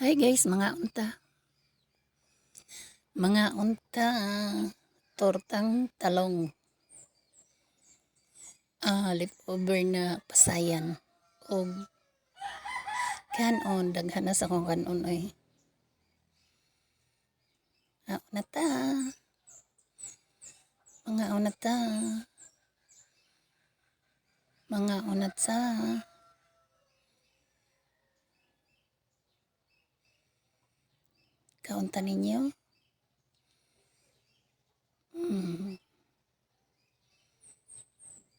Hi guys, mga unta, tortang talong, leftover na pasayan, o kanon, daghan na sa kong kanon oy. Una ta, mga una ta, mga unat sa, kaunta ninyo.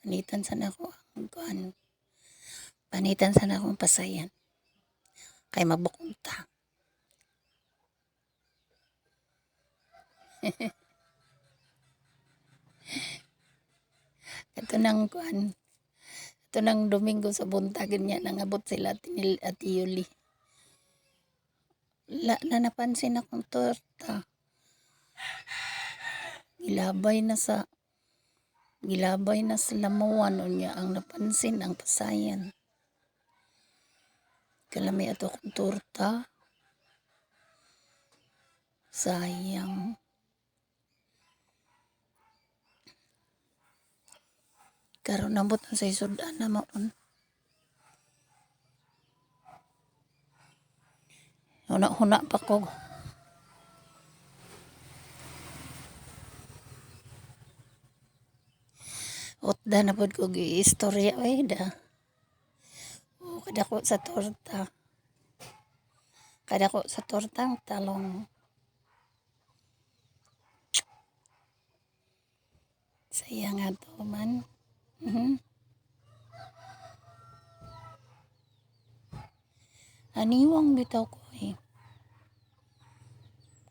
Panitan sana ako ang kuan. Panitan sana akong pasayan. Kay mabukog ta. Ito nang kuan. Ito nang Domingo sa buntag niya nangabot sila tinil at Yuli. Na napansin akong torta. Gilabay na sa lamuan niya ang napansin ang pasayan. Kalami ato kong torta. Sayang. Karon nabot na sa isudan na maon. Huna-huna pa ko. Otda na pod ko gi-istorya oy da. Kadako sa torta. Kadako sa tortang talong. Sayang nga to man. Aniwang bitaw ko eh.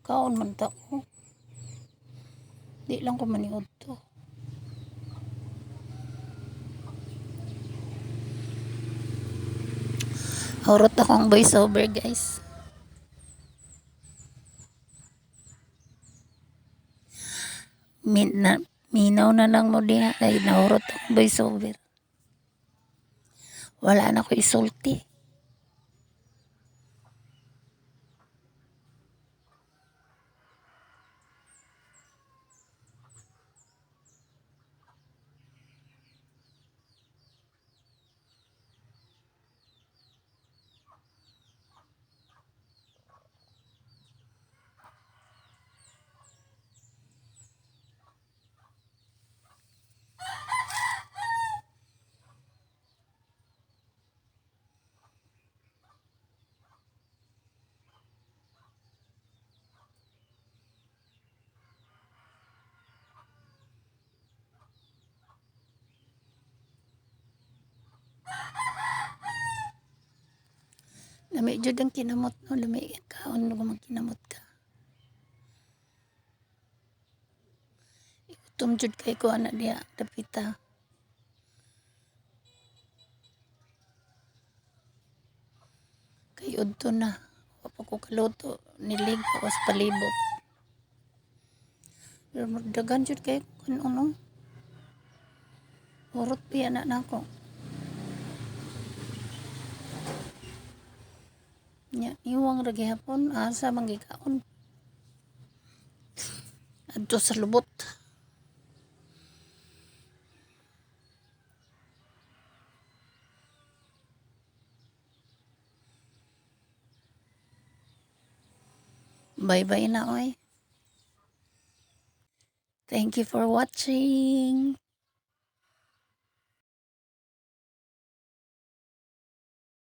Kaon man ta ko. Di lang ko maniud to. Hurot akong voice over guys. Minaw na lang mo diha kay nahurot akong voice over. Wala na ko isulti. Lami jud ang kinamot no, lami kaon mo magkinamot ka. Igutom jud kay ko ana diha dapita. Kay udto na. Wa ko kaluto nilig ako sa palibot. Dagan jud kay kun ano. Hurot piya na nako. Nya iwang ra gihapon asa manggikaon. Adto sa lubot. Bye-bye na oy. Thank you for watching.